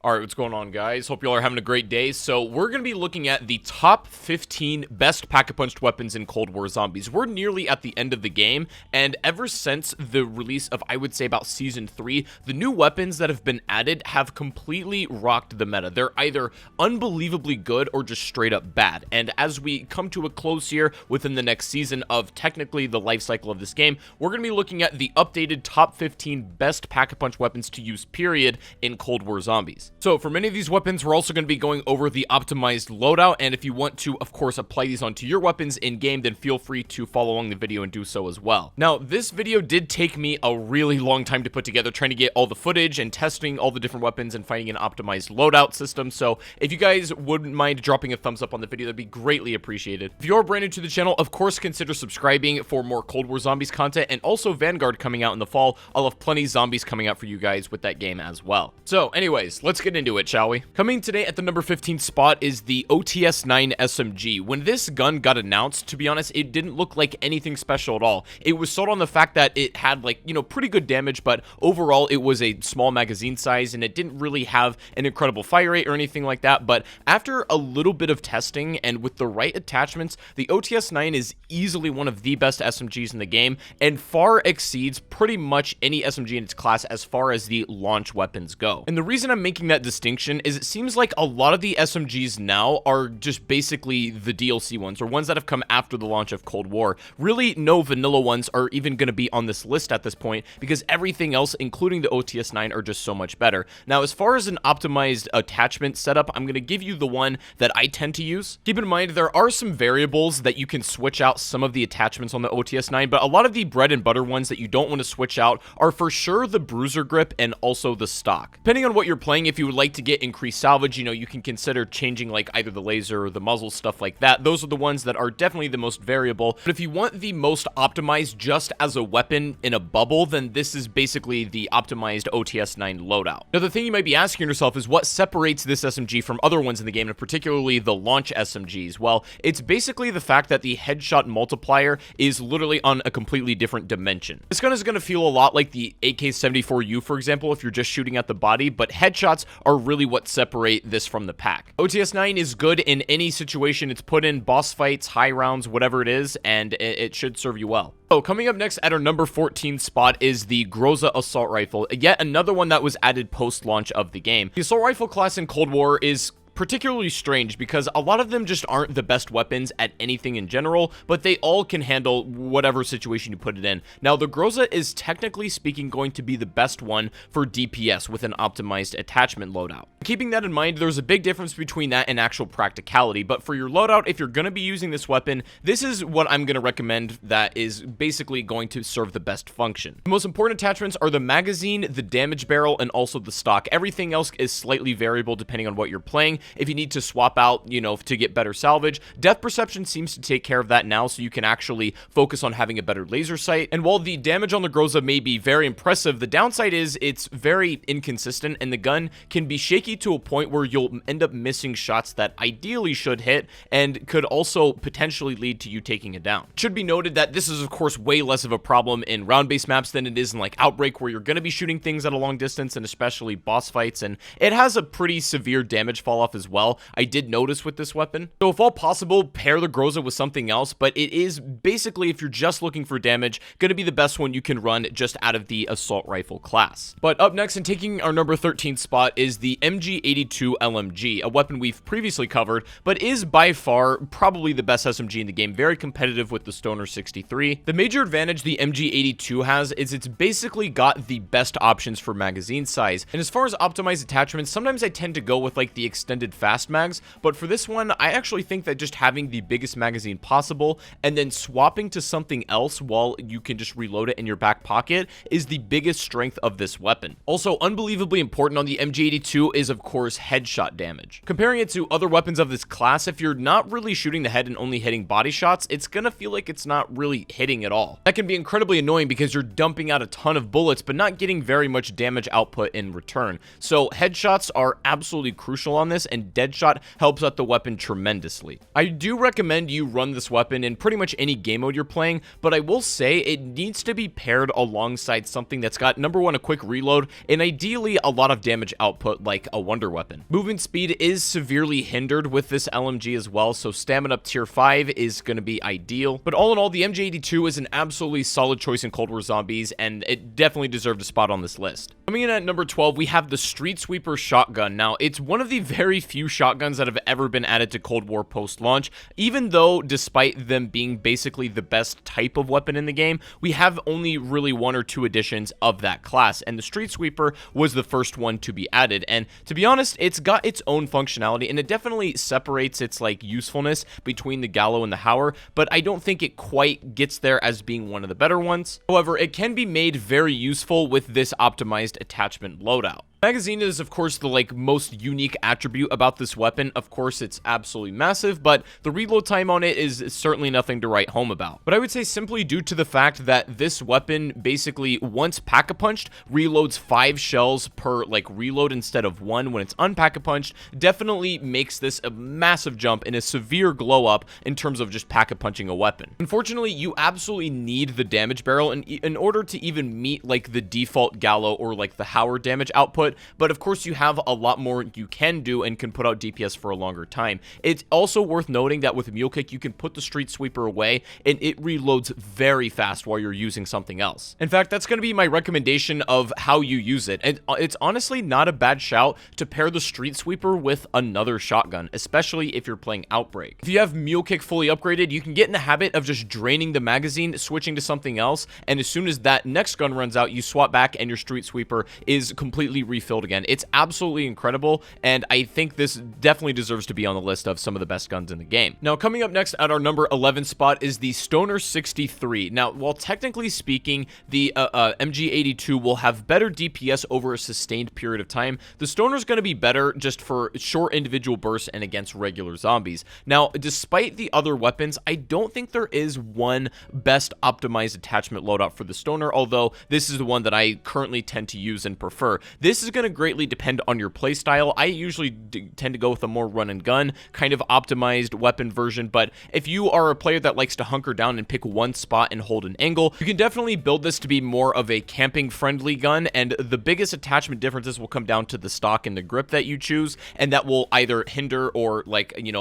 Alright, what's going on, guys? Hope y'all are having a great day. So, we're going to be looking at the top 15 best pack-a-punched weapons in Cold War Zombies. We're nearly at the end of the game, and ever since the release of, I would say, about Season 3, the new weapons that have been added have completely rocked the meta. They're either unbelievably good or just straight-up bad. And as we come to a close here within the next season of technically the life cycle of this game, we're going to be looking at the updated top 15 best pack-a-punch weapons to use, period, in Cold War Zombies. So for many of these weapons, we're also going to be going over the optimized loadout, and if you want to, of course, apply these onto your weapons in-game, then feel free to follow along the video and do so as well. Now, this video did take me a really long time to put together, trying to get all the footage and testing all the different weapons and finding an optimized loadout system, so if you guys wouldn't mind dropping a thumbs up on the video, that'd be greatly appreciated. If you're brand new to the channel, of course, consider subscribing for more Cold War Zombies content, and also Vanguard coming out in the fall. I'll have plenty of zombies coming out for you guys with that game as well. So anyways, let's get into it, shall we? Coming today at the number 15 spot is the Tec-9 SMG. When this gun got announced, to be honest, it didn't look like anything special at all. It was sold on the fact that it had, like, you know, pretty good damage, but overall it was a small magazine size and it didn't really have an incredible fire rate or anything like that. But after a little bit of testing and with the right attachments, the Tec-9 is easily one of the best SMGs in the game and far exceeds pretty much any SMG in its class as far as the launch weapons go. And the reason I'm making that distinction is it seems like a lot of the SMGs now are just basically the DLC ones, or ones that have come after the launch of Cold War. Really, no vanilla ones are even going to be on this list at this point, because everything else, including the Tec-9, are just so much better. Now, as far as an optimized attachment setup, I'm going to give you the one that I tend to use. Keep in mind, there are some variables that you can switch out some of the attachments on the Tec-9, but a lot of the bread and butter ones that you don't want to switch out are for sure the bruiser grip and also the stock. Depending on what you're playing, if you would like to get increased salvage, you know, you can consider changing like either the laser or the muzzle, stuff like that. Those are the ones that are definitely the most variable. But if you want the most optimized just as a weapon in a bubble, then this is basically the optimized Tec-9 loadout. Now, the thing you might be asking yourself is what separates this SMG from other ones in the game, and particularly the launch SMGs? Well, it's basically the fact that the headshot multiplier is literally on a completely different dimension. This gun is going to feel a lot like the AK-74U, for example, if you're just shooting at the body, but headshots are really what separate this from the pack. Tec-9 is good in any situation it's put in, boss fights, high rounds, whatever it is, and it should serve you well. So, coming up next at our number 14 spot is the Groza assault rifle, yet another one that was added post-launch of the game. The assault rifle class in Cold War is particularly strange because a lot of them just aren't the best weapons at anything in general, but they all can handle whatever situation you put it in. Now, the Groza is technically speaking going to be the best one for DPS with an optimized attachment loadout. Keeping that in mind, there's a big difference between that and actual practicality, but for your loadout, if you're going to be using this weapon, this is what I'm going to recommend that is basically going to serve the best function. The most important attachments are the magazine, the damage barrel, and also the stock. Everything else is slightly variable depending on what you're playing. If you need to swap out, you know, to get better salvage, depth perception seems to take care of that now, so you can actually focus on having a better laser sight. And while the damage on the Groza may be very impressive, the downside is it's very inconsistent, and the gun can be shaky to a point where you'll end up missing shots that ideally should hit, and could also potentially lead to you taking it down. It should be noted that this is, of course, way less of a problem in round-based maps than it is in, like, Outbreak, where you're going to be shooting things at a long distance, and especially boss fights, and it has a pretty severe damage fall-off as well, I did notice with this weapon. So if all possible, pair the Groza with something else, but it is basically, if you're just looking for damage, going to be the best one you can run just out of the assault rifle class. But up next and taking our number 13 spot is the MG82 LMG, a weapon we've previously covered, but is by far probably the best SMG in the game, very competitive with the Stoner 63. The major advantage the MG82 has is it's basically got the best options for magazine size, and as far as optimized attachments, sometimes I tend to go with like the extended fast mags, but for this one, I actually think that just having the biggest magazine possible and then swapping to something else while you can just reload it in your back pocket is the biggest strength of this weapon. Also, unbelievably important on the MG82 is, of course, headshot damage. Comparing it to other weapons of this class, if you're not really shooting the head and only hitting body shots, it's gonna feel like it's not really hitting at all. That can be incredibly annoying because you're dumping out a ton of bullets, but not getting very much damage output in return. So headshots are absolutely crucial on this, and Deadshot helps out the weapon tremendously. I do recommend you run this weapon in pretty much any game mode you're playing, but I will say it needs to be paired alongside something that's got, number one, a quick reload, and ideally a lot of damage output, like a a wonder weapon. Movement speed is severely hindered with this LMG as well, so stamina up tier 5 is going to be ideal. But all in all, the MG82 is an absolutely solid choice in Cold War Zombies, and it definitely deserved a spot on this list. Coming in at number 12, we have the Street Sweeper shotgun. Now, it's one of the very few shotguns that have ever been added to Cold War post-launch, even though, despite them being basically the best type of weapon in the game, we have only really 1 or 2 editions of that class, and the Street Sweeper was the first one to be added. And to be honest, it's got its own functionality, and it definitely separates its like usefulness between the Gallo and the Hauer, but I don't think it quite gets there as being one of the better ones. However, it can be made very useful with this optimized attachment loadout. Magazine is, of course, the most unique attribute about this weapon. Of course, it's absolutely massive, but the reload time on it is certainly nothing to write home about. But I would say simply due to the fact that this weapon basically, once pack-a-punched, reloads 5 shells per reload instead of 1 when it's unpack-a-punched, definitely makes this a massive jump and a severe glow up in terms of just pack-a-punching a weapon. Unfortunately, you absolutely need the damage barrel in order to even meet the default Gallo or the Hauer damage output. But of course, you have a lot more you can do and can put out DPS for a longer time. It's also worth noting that with Mule Kick, you can put the Street Sweeper away and it reloads very fast while you're using something else. In fact, that's going to be my recommendation of how you use it. And it's honestly not a bad shout to pair the Street Sweeper with another shotgun, especially if you're playing Outbreak. If you have Mule Kick fully upgraded, you can get in the habit of just draining the magazine, switching to something else, and as soon as that next gun runs out, you swap back and your Street Sweeper is completely refilled again. It's absolutely incredible, and I think this definitely deserves to be on the list of some of the best guns in the game. Now, coming up next at our number 11 spot is the Stoner 63. Now, while technically speaking, the MG82 will have better DPS over a sustained period of time, the Stoner is going to be better just for short individual bursts and against regular zombies. Now, despite the other weapons, I don't think there is one best optimized attachment loadout for the Stoner, although this is the one that I currently tend to use and prefer. This is going to greatly depend on your playstyle. I usually tend to go with a more run and gun kind of optimized weapon version, but if you are a player that likes to hunker down and pick one spot and hold an angle, you can definitely build this to be more of a camping friendly gun, and the biggest attachment differences will come down to the stock and the grip that you choose, and that will either hinder or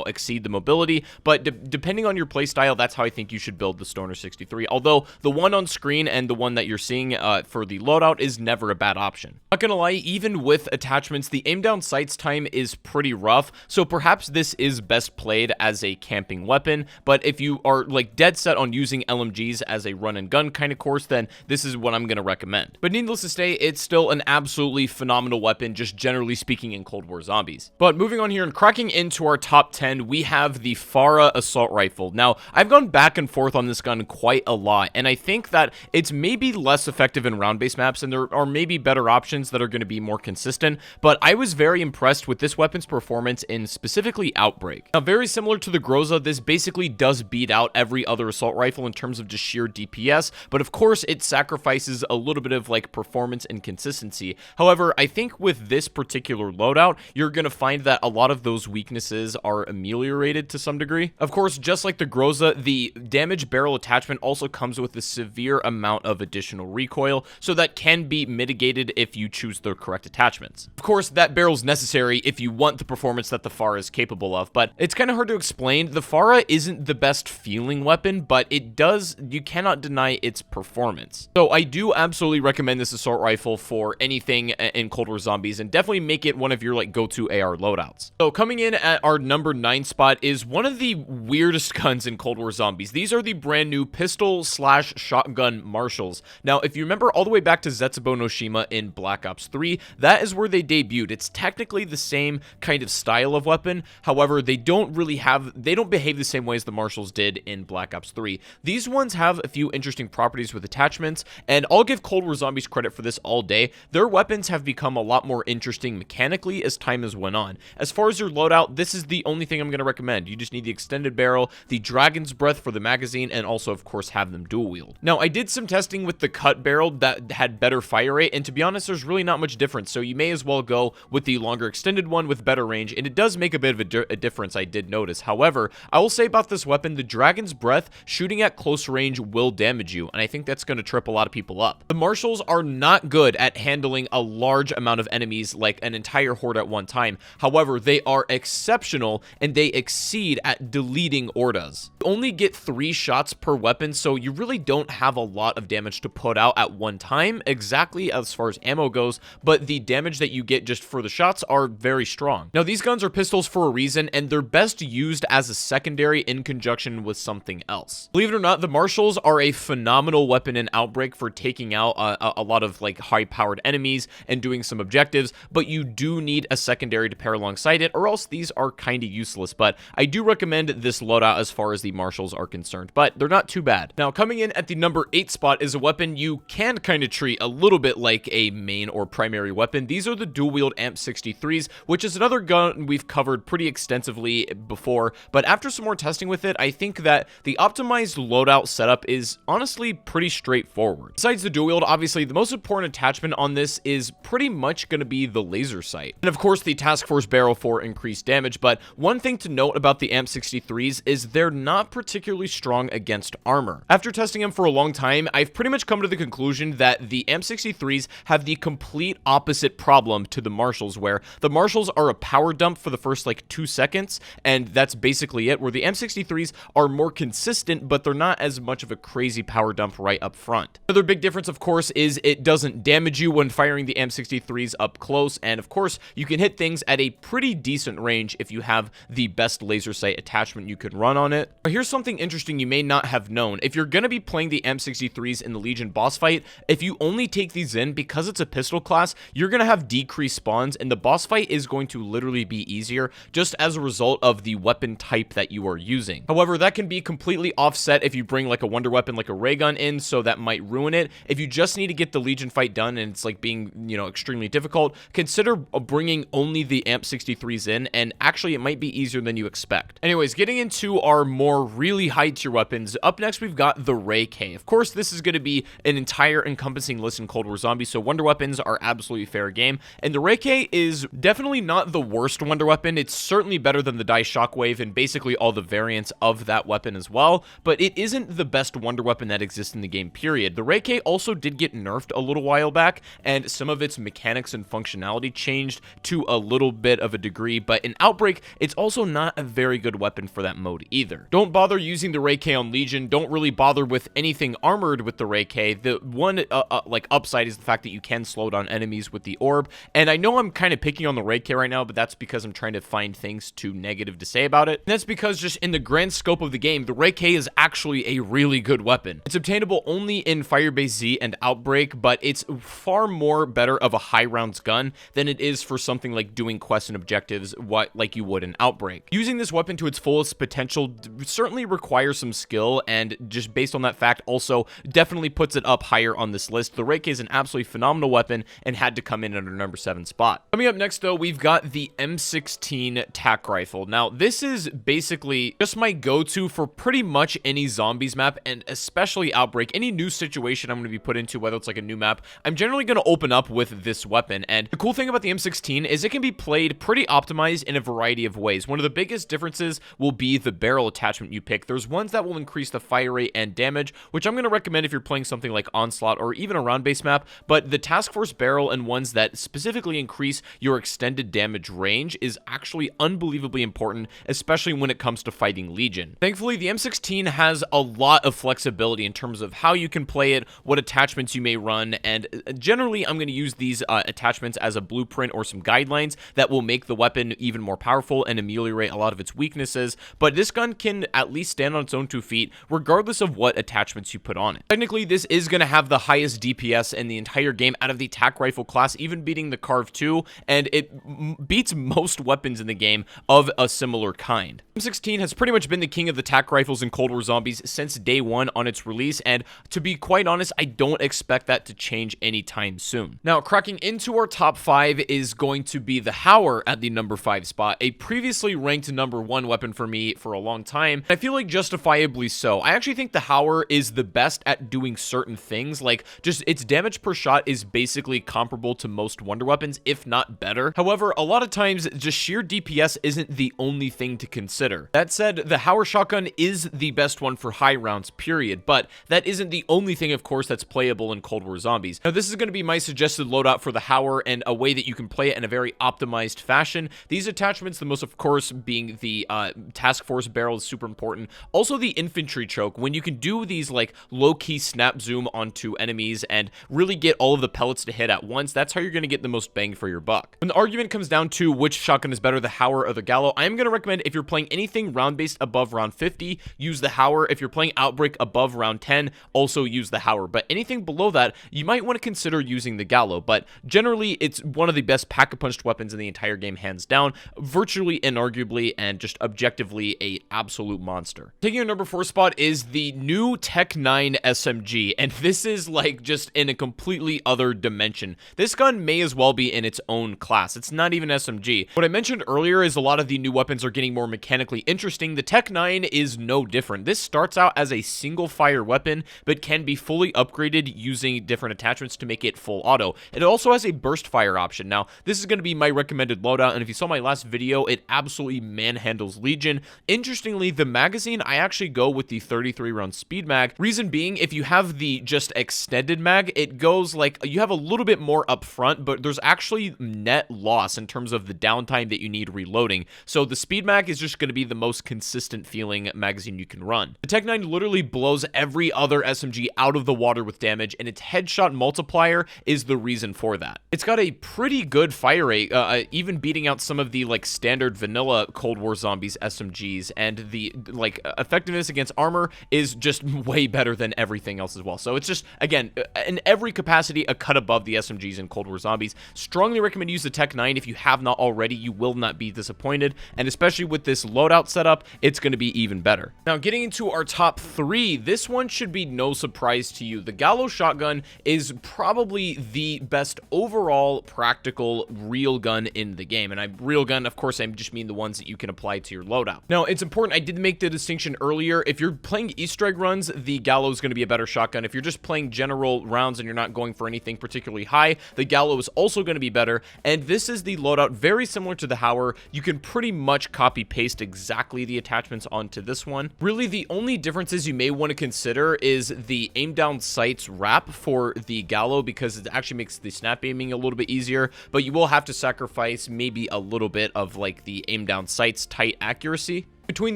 exceed the mobility, but depending on your playstyle, that's how I think you should build the Stoner 63, although the one on screen and the one that you're seeing for the loadout is never a bad option. Not gonna lie, even with attachments, the aim down sights time is pretty rough, so perhaps this is best played as a camping weapon, but if you are dead set on using LMGs as a run and gun kind of course, then this is what I'm going to recommend. But needless to say, it's still an absolutely phenomenal weapon, just generally speaking in Cold War Zombies. But moving on here and cracking into our top 10, we have the FARA assault rifle. Now, I've gone back and forth on this gun quite a lot, and I think that it's maybe less effective in round-based maps, and there are maybe better options that are going to be more consistent, but I was very impressed with this weapon's performance in specifically Outbreak. Now, very similar to the Groza, this basically does beat out every other assault rifle in terms of just sheer DPS, but of course it sacrifices a little bit of performance and consistency. However, I think with this particular loadout, you're going to find that a lot of those weaknesses are ameliorated to some degree. Of course, just like the Groza, the damage barrel attachment also comes with a severe amount of additional recoil, so that can be mitigated if you choose the correct attachments. Of course, that barrel's necessary if you want the performance that the FARA is capable of, but it's kind of hard to explain. The FARA isn't the best feeling weapon, but you cannot deny its performance. So I do absolutely recommend this assault rifle for anything in Cold War Zombies, and definitely make it one of your go-to AR loadouts. So coming in at our number 9 spot is one of the weirdest guns in Cold War Zombies. These are the brand new pistol/shotgun Marshalls. Now, if you remember all the way back to Zetsubo no Shima in Black Ops 3, that is where they debuted. It's technically the same kind of style of weapon. However, they don't behave the same way as the Marshalls did in Black Ops 3. These ones have a few interesting properties with attachments, and I'll give Cold War Zombies credit for this all day. Their weapons have become a lot more interesting mechanically as time has went on. As far as your loadout, this is the only thing I'm going to recommend. You just need the extended barrel, the Dragon's Breath for the magazine, and also, of course, have them dual wield. Now, I did some testing with the cut barrel that had better fire rate, and to be honest, there's really not much difference difference, so you may as well go with the longer extended one with better range, and it does make a bit of a difference, I did notice. However, I will say about this weapon, the Dragon's Breath shooting at close range will damage you, and I think that's going to trip a lot of people up. The Marshals are not good at handling a large amount of enemies, like an entire horde at one time. However, they are exceptional, and they exceed at deleting hordas. You only get 3 shots per weapon, so you really don't have a lot of damage to put out at one time, exactly as far as ammo goes, but the damage that you get just for the shots are very strong. Now, these guns are pistols for a reason, and they're best used as a secondary in conjunction with something else. Believe it or not, the Marshals are a phenomenal weapon in Outbreak for taking out a lot of like high-powered enemies and doing some objectives, but you do need a secondary to pair alongside it, or else these are kind of useless. But I do recommend this loadout as far as the Marshals are concerned, but they're not too bad. Now, coming in at the number 8 spot is a weapon you can kind of treat a little bit like a main or primary weapon. These are the dual-wield M63s, which is another gun we've covered pretty extensively before, but after some more testing with it, I think that the optimized loadout setup is honestly pretty straightforward. Besides the dual-wield, obviously, the most important attachment on this is pretty much going to be the laser sight. And of course, the Task Force barrel for increased damage, but one thing to note about the M63s is they're not particularly strong against armor. After testing them for a long time, I've pretty much come to the conclusion that the M63s have the complete opposite problem to the Marshals, where the Marshals are a power dump for the first like 2 seconds, and that's basically it, where the M63s are more consistent, but they're not as much of a crazy power dump right up front. Another big difference, of course, is it doesn't damage you when firing the M63s up close, and of course, you can hit things at a pretty decent range if you have the best laser sight attachment you can run on it. But here's something interesting you may not have known. If you're going to be playing the M63s in the Legion boss fight, if you only take these in, because it's a pistol class, you're going to have decreased spawns, and the boss fight is going to literally be easier just as a result of the weapon type that you are using. However, that can be completely offset if you bring like a wonder weapon like a ray gun in, so that might ruin it. If you just need to get the Legion fight done and it's like being, you know, extremely difficult, consider bringing only the AMP63s in, and actually it might be easier than you expect. Anyways, getting into our more really high tier weapons, up next we've got the Ray K. Of course, this is going to be an entire encompassing list in Cold War Zombies, so wonder weapons are absolutely fair game, and the Ray K is definitely not the worst wonder weapon. It's certainly better than the Die Shockwave and basically all the variants of that weapon as well, but it isn't the best wonder weapon that exists in the game, period. The Ray K also did get nerfed a little while back, and some of its mechanics and functionality changed to a little bit of a degree, but in Outbreak, it's also not a very good weapon for that mode either. Don't bother using the Ray K on Legion. Don't really bother with anything armored with the Ray K. The one like upside is the fact that you can slow down enemies with the orb, and I know I'm kind of picking on the Ray K right now, but that's because I'm trying to find things too negative to say about it. And that's because just in the grand scope of the game, the Ray K is actually a really good weapon. It's obtainable only in Firebase Z and Outbreak, but it's far more better of a high rounds gun than it is for something like doing quests and objectives like you would in Outbreak. Using this weapon to its fullest potential certainly requires some skill, and just based on that fact also definitely puts it up higher on this list. The Ray K is an absolutely phenomenal weapon and had to come in at our number 7 spot. Coming up next though, we've got the M16 Tac Rifle. Now this is basically just my go-to for pretty much any zombies map, and especially Outbreak. Any new situation I'm going to be put into, whether it's like a new map, I'm generally going to open up with this weapon. And the cool thing about the M16 is it can be played pretty optimized in a variety of ways. One of the biggest differences will be the barrel attachment you pick. There's ones that will increase the fire rate and damage, which I'm going to recommend if you're playing something like Onslaught or even a round-based map, but the Task Force barrel and ones that specifically increase your extended damage range is actually unbelievably important, especially when it comes to fighting Legion. Thankfully, the M16 has a lot of flexibility in terms of how you can play it, what attachments you may run, and generally I'm going to use these attachments as a blueprint or some guidelines that will make the weapon even more powerful and ameliorate a lot of its weaknesses, but this gun can at least stand on its own 2 feet regardless of what attachments you put on it. Technically, this is going to have the highest DPS in the entire game out of the Tac Rifle class, even beating the Carve 2, and it beats most weapons in the game of a similar kind. M16 has pretty much been the king of the Tac Rifles in Cold War Zombies since day 1 on its release, and to be quite honest, I don't expect that to change anytime soon. Now, cracking into our top 5 is going to be the Hauer at the number 5 spot, a previously ranked number 1 weapon for me for a long time. I feel like justifiably so. I actually think the Hauer is the best at doing certain things, like just its damage per shot is basically comparable comparable to most wonder weapons, if not better. However, a lot of times just sheer DPS isn't the only thing to consider. That said, the Hauer shotgun is the best one for high rounds, period, but that isn't the only thing, of course, that's playable in Cold War Zombies. Now, this is going to be my suggested loadout for the Hauer and a way that you can play it in a very optimized fashion. These attachments, the most, of course, being the task force barrel is super important. Also, the infantry choke, when you can do these like low-key snap zoom onto enemies and really get all of the pellets to hit at once, that's how you're going to get the most bang for your buck. When the argument comes down to which shotgun is better, the Hauer or the Gallo, I am going to recommend if you're playing anything round-based above round 50, use the Hauer. If you're playing Outbreak above round 10, also use the Hauer. But anything below that, you might want to consider using the Gallo. But generally, it's one of the best pack-a-punched weapons in the entire game, hands down, virtually inarguably, and just objectively a absolute monster. Taking your number 4 spot is the new Tec-9 SMG, and this is like just in a completely other dimension. This gun may as well be in its own class. It's not even SMG. What I mentioned earlier is a lot of the new weapons are getting more mechanically interesting. The Tec-9 is no different. This starts out as a single fire weapon, but can be fully upgraded using different attachments to make it full auto. It also has a burst fire option. Now, this is going to be my recommended loadout, and if you saw my last video, it absolutely manhandles Legion. Interestingly, the magazine, I actually go with the 33 round speed mag. Reason being, if you have the just extended mag, it goes like, you have a little bit more up front, but there's actually net loss in terms of the downtime that you need reloading. So the speed mag is just going to be the most consistent feeling magazine you can run. The Tec-9 literally blows every other SMG out of the water with damage, and its headshot multiplier is the reason for that. It's got a pretty good fire rate, even beating out some of the like standard vanilla Cold War Zombies SMGs, and the like effectiveness against armor is just way better than everything else as well. So it's just, again, in every capacity, a cut above the SMGs in Cold War Zombies. Strongly recommend use the Tec-9 if you have not already. You will not be disappointed, and especially with this loadout setup, it's going to be even better. Now, getting into our top 3, this one should be no surprise to you. The Gallo shotgun is probably the best overall practical real gun in the game, and real gun, of course, I just mean the ones that you can apply to your loadout. Now, it's important, I did make the distinction earlier, if you're playing Easter egg runs, the Gallo is going to be a better shotgun. If you're just playing general rounds and you're not going for anything particularly high, the Gallo is also going to be better, and this is the loadout very similar to the Hauer. You can pretty much copy paste exactly the attachments onto this one. Really, the only differences you may want to consider is the aim down sights wrap for the Gallo, because it actually makes the snap aiming a little bit easier, but you will have to sacrifice maybe a little bit of like the aim down sights tight accuracy. Between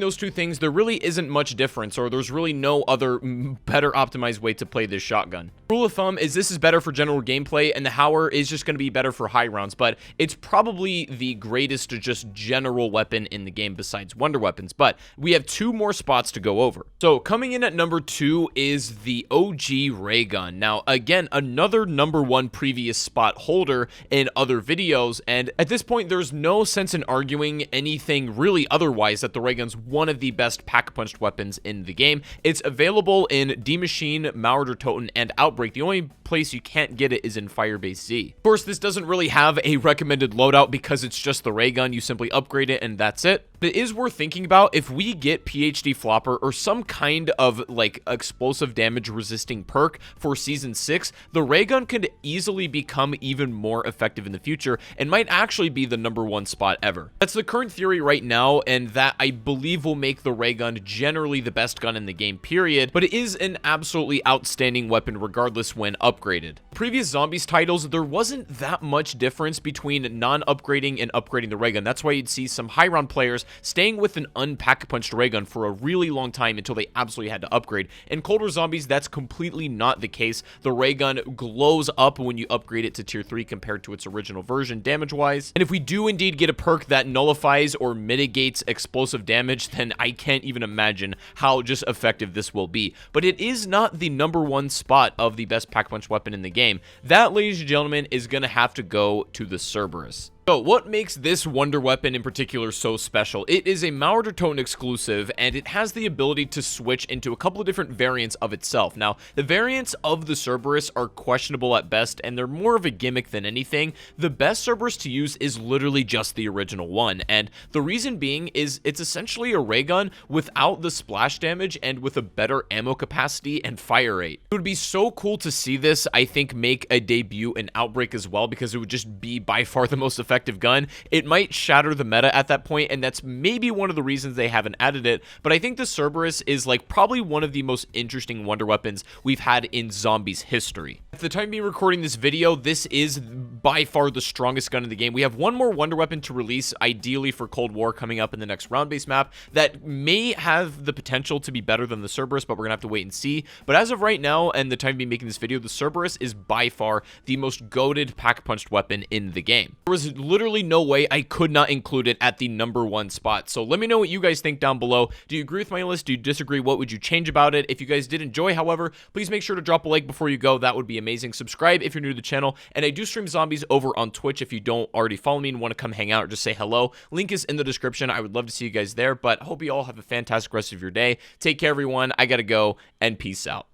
those two things, there really isn't much difference, or there's really no other better optimized way to play this shotgun. Rule of thumb is this is better for general gameplay, and the Hauer is just going to be better for high rounds, but it's probably the greatest just general weapon in the game besides wonder weapons. But we have 2 more spots to go over. So coming in at number 2 is the OG ray gun. Now, again, another number 1 previous spot holder in other videos, and at this point, there's no sense in arguing anything really otherwise that the ray gun one of the best pack-punched weapons in the game. It's available in D Machine, Maurer Toten, and Outbreak. The only place you can't get it is in Firebase Z. Of course, this doesn't really have a recommended loadout because it's just the ray gun. You simply upgrade it and that's it. But it is worth thinking about if we get PhD Flopper or some kind of like explosive damage resisting perk for Season 6, the ray gun could easily become even more effective in the future and might actually be the number 1 spot ever. That's the current theory right now, and that I believe will make the ray gun generally the best gun in the game, period, but it is an absolutely outstanding weapon regardless when upgraded. Previous Zombies titles, there wasn't that much difference between non-upgrading and upgrading the ray gun. That's why you'd see some high round players staying with an unpack-punched ray gun for a really long time until they absolutely had to upgrade. In Cold War Zombies, that's completely not the case. The ray gun glows up when you upgrade it to tier 3 compared to its original version damage-wise. And if we do indeed get a perk that nullifies or mitigates explosive damage, then I can't even imagine how just effective this will be. But it is not the number 1 spot of the best pack-punch weapon in the game. That, ladies and gentlemen, is going to have to go to the Cerberus. So what makes this wonder weapon in particular so special? It is a Mauer Tone exclusive, and it has the ability to switch into a couple of different variants of itself. Now, the variants of the Cerberus are questionable at best, and they're more of a gimmick than anything. The best Cerberus to use is literally just the original one, and the reason being is it's essentially a ray gun without the splash damage and with a better ammo capacity and fire rate. It would be so cool to see this, I think, make a debut in Outbreak as well, because it would just be by far the most effective gun. It might shatter the meta at that point, and that's maybe one of the reasons they haven't added it, but I think the Cerberus is like probably one of the most interesting wonder weapons we've had in zombies history. At the time being recording this video, this is by far the strongest gun in the game. We have one more wonder weapon to release, ideally for Cold War, coming up in the next round-based map that may have the potential to be better than the Cerberus, but we're gonna have to wait and see. But as of right now, and the time being making this video, the Cerberus is by far the most goated pack-punched weapon in the game. There was literally no way I could not include it at the #1 spot. So let me know what you guys think down below. Do you agree with my list? Do you disagree? What would you change about it? If you guys did enjoy, however, please make sure to drop a like before you go. That would be amazing. Subscribe if you're new to the channel, and I do stream zombies over on Twitch if you don't already follow me and want to come hang out or just say hello. Link is in the description. I would love to see you guys there, but I hope you all have a fantastic rest of your day. Take care, everyone. I gotta go, and peace out.